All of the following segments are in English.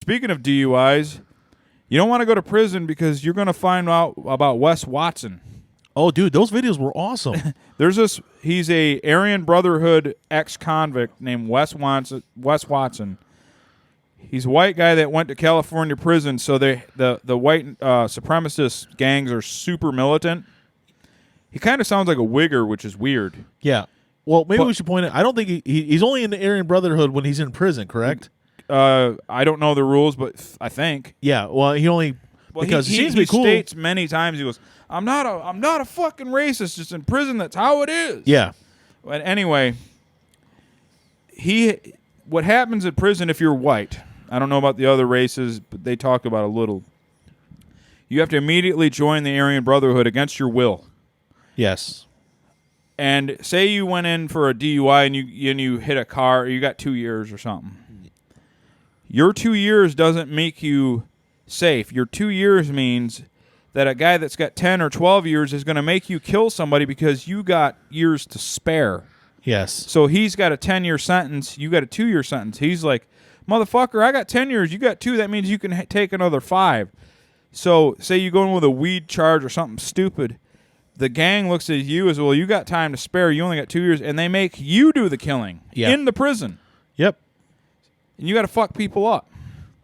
Speaking of DUIs, you don't want to go to prison because you're going to find out about Wes Watson. Oh, dude, those videos were awesome. He's a Aryan Brotherhood ex-convict named Wes Watson. He's a white guy that went to California prison, so the white supremacist gangs are super militant. He kind of sounds like a wigger, which is weird. Yeah. Well, maybe we should point out, I don't think he's only in the Aryan Brotherhood when he's in prison, correct? I don't know the rules, but I think. Yeah, well, he only... because he seems to be cool. He states many times, he goes, I'm not a fucking racist, just in prison, that's how it is. Yeah. But anyway, what happens in prison if you're white, I don't know about the other races, but they talk about a little. You have to immediately join the Aryan Brotherhood against your will. Yes. And say you went in for a DUI and you hit a car, you got 2 years or something. Your 2 years doesn't make you safe. Your 2 years means that a guy that's got 10 or 12 years is going to make you kill somebody because you got years to spare. Yes. So he's got a 10-year sentence. You got a 2-year sentence. He's like, motherfucker, I got 10 years. You got 2. That means you can take another 5. So say you go in with a weed charge or something stupid. The gang looks at you as, well, you got time to spare. You only got 2 years. And they make you do the killing in the prison. Yep. And you got to fuck people up.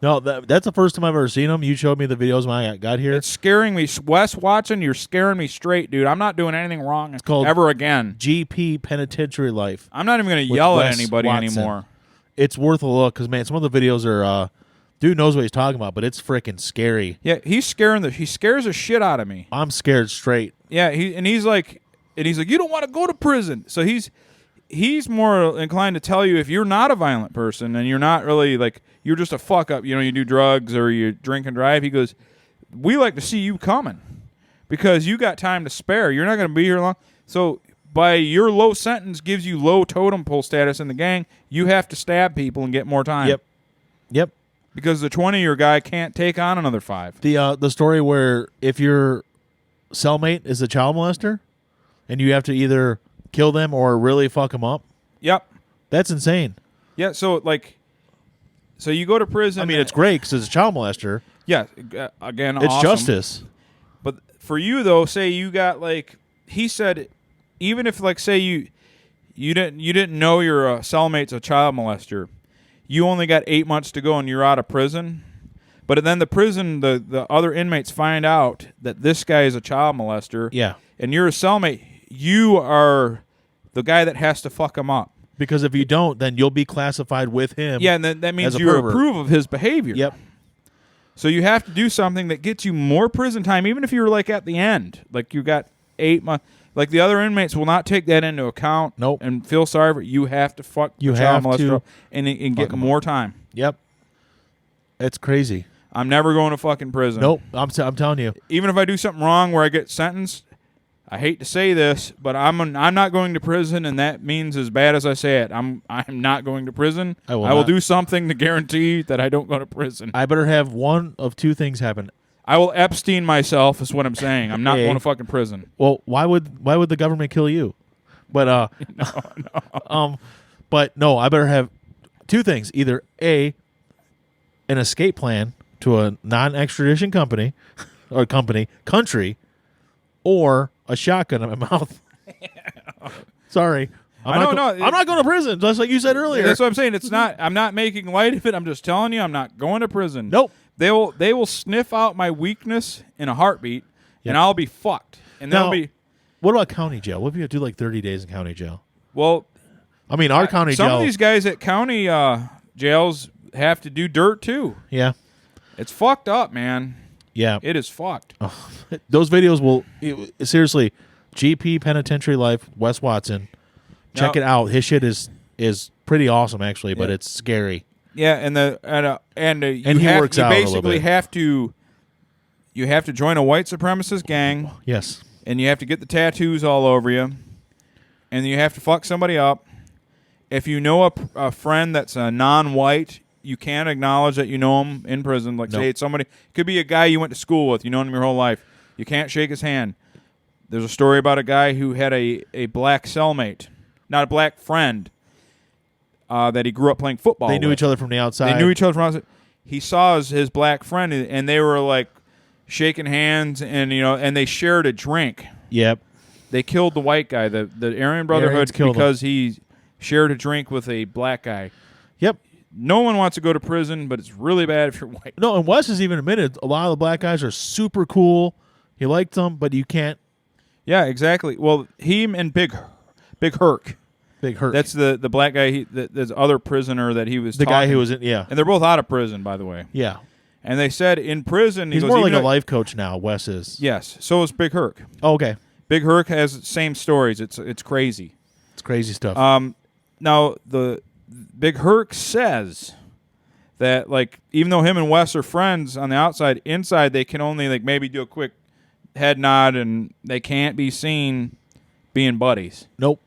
No, that's the first time I've ever seen him. You showed me the videos when I got here. It's scaring me. Wes Watson, you're scaring me straight, dude. I'm not doing anything wrong ever again. GP Penitentiary Life. I'm not even going to yell at anybody anymore. It's worth a look because, man, some of the videos are... dude knows what he's talking about, but it's freaking scary. Yeah, he scares the shit out of me. I'm scared straight. Yeah, he's like, you don't want to go to prison. So he's more inclined to tell you if you're not a violent person and you're not really like, you're just a fuck up, you do drugs or you drink and drive. He goes, we like to see you coming because you got time to spare. You're not going to be here long. So by your low sentence gives you low totem pole status in the gang, you have to stab people and get more time. Yep. Because the 20-year guy can't take on another 5. The story where if your cellmate is a child molester and you have to either kill them or really fuck them up. Yep. That's insane. Yeah, so you go to prison. I mean, it's great because it's a child molester. Yeah, again, it's awesome. justice. But for you, though, say you got, he said, even if, say you didn't know your cellmate's a child molester, you only got 8 months to go and you're out of prison. But then the prison, the other inmates find out that this guy is a child molester. Yeah. And you're a cellmate. You are the guy that has to fuck him up. Because if you don't, then you'll be classified with him. Yeah, and that means you approve of his behavior. Yep. So you have to do something that gets you more prison time, even if you're at the end. You got 8 months. The other inmates will not take that into account. Nope. And feel sorry for you. Have to fuck the child molester and get more time. Yep. It's crazy. I'm never going to fucking prison. Nope. I'm telling you. Even if I do something wrong where I get sentenced, I hate to say this, but I'm not going to prison, and that means as bad as I say it. I'm not going to prison. I will do something to guarantee that I don't go to prison. I better have one of 2 things happen. I will Epstein myself, is what I'm saying. I'm not going to fucking prison. Well, why would the government kill you? But no. But no, I better have 2 things. Either an escape plan to a non-extradition country, or a shotgun in my mouth. Sorry. I'm not going to prison, just like you said earlier. That's what I'm saying. I'm not making light of it. I'm just telling you I'm not going to prison. Nope. They will sniff out my weakness in a heartbeat, and I'll be fucked. And now, they'll be. What about county jail? What if you do 30 days in county jail? Well, I mean, our county jail. Some of these guys at county jails have to do dirt too. Yeah. It's fucked up, man. Yeah. It is fucked. Oh, those videos will seriously. GP Penitentiary Life, Wes Watson. Check it out. His shit is pretty awesome, actually, but it's scary. Yeah, and he works out a little bit. You have to join a white supremacist gang. Yes. And you have to get the tattoos all over you, and you have to fuck somebody up. If you know a friend that's a non-white, you can't acknowledge that you know him in prison. Say it's somebody, it could be a guy you went to school with, you know him your whole life. You can't shake his hand. There's a story about a guy who had a black cellmate, not a black friend, that he grew up playing football with. They knew each other from the outside. They knew each other from outside. he saw his black friend, and they were like shaking hands, and and they shared a drink. Yep. They killed the white guy, the Aryan Brotherhood, because he shared a drink with a black guy. Yep. No one wants to go to prison, but it's really bad if you're white. No, and Wes has even admitted a lot of the black guys are super cool. He liked them, but you can't. Yeah, exactly. Well, him and Big Herc. Big Herc. That's the black guy. There's other prisoner that he was. The guy who was in. Yeah. And they're both out of prison, by the way. Yeah. And they said in prison he's more like a life coach now. Wes is. Yes. So is Big Herc. Oh, okay. Big Herc has the same stories. It's crazy. It's crazy stuff. Now the Big Herc says that like even though him and Wes are friends on the outside, inside they can only like maybe do a quick head nod and they can't be seen being buddies. Nope.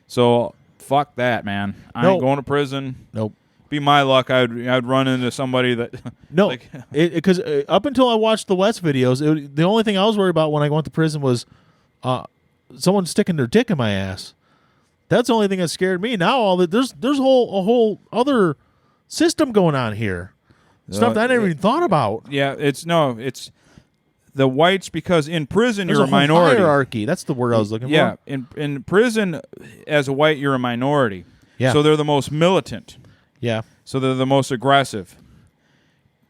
So fuck that, man. I ain't going to prison. Nope. Be my luck. I'd run into somebody that no, like, because up until I watched the Wes videos, the only thing I was worried about when I went to prison was someone sticking their dick in my ass. That's the only thing that scared me. Now there's a whole other system going on here, stuff that I never even thought about. Yeah, it's the whites because in prison there's you're a minority. Hierarchy. That's the word I was looking for. Yeah, in prison as a white you're a minority. Yeah. So they're the most militant. Yeah. So they're the most aggressive.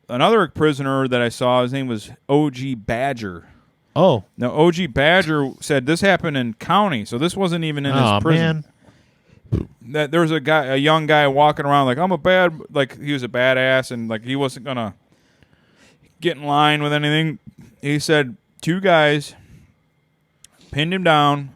Another prisoner that I saw, his name was O.G. Badger. Oh. Now, O.G. Badger said this happened in county, so this wasn't even in his prison. Man. That there was a young guy walking around like he was a badass and like he wasn't gonna get in line with anything. He said 2 guys pinned him down,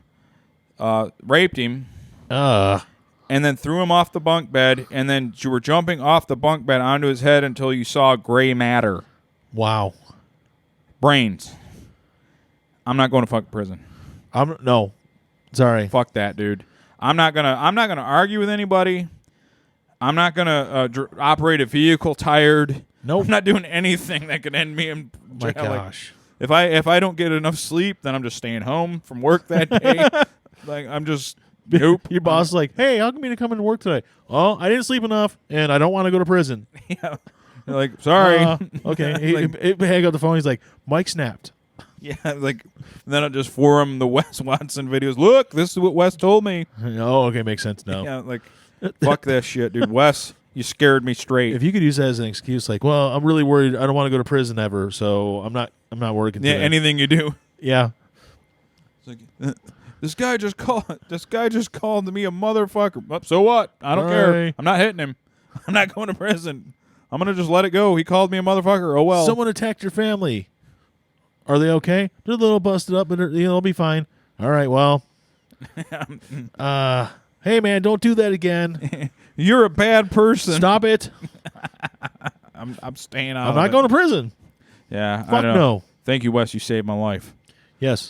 raped him, and then threw him off the bunk bed, and then you were jumping off the bunk bed onto his head until you saw gray matter. Wow. Brains. I'm not going to fuck prison. No. Sorry. Fuck that, dude. I'm not gonna argue with anybody. I'm not gonna operate a vehicle tired. Nope. I'm not doing anything that could end me in jail. My gosh. Like, if I don't get enough sleep, then I'm just staying home from work that day. Like I'm just nope. Your boss is like, hey, how come you didn't come into work today? Oh, I didn't sleep enough, and I don't want to go to prison. Yeah. They're like, sorry. Okay. Like, he hang up the phone. He's like, Mike snapped. Yeah, like then I'll just forum the Wes Watson videos. Look, this is what Wes told me. Oh, okay, makes sense now. Yeah, like fuck that shit, dude. Wes, you scared me straight. If you could use that as an excuse, like, well, I'm really worried. I don't want to go to prison ever, so I'm not working. Yeah, today. anything you do. Yeah. It's like, this guy just called me a motherfucker. Oh, so what? I don't care. I'm not hitting him. I'm not going to prison. I'm gonna just let it go. He called me a motherfucker. Oh well. Someone attacked your family. Are they okay? They're a little busted up, but they'll be fine. All right, well. Hey, man, don't do that again. You're a bad person. Stop it. I'm staying out. I'm not going to prison. Yeah, Fuck I don't know. no. Thank you, Wes. You saved my life. Yes.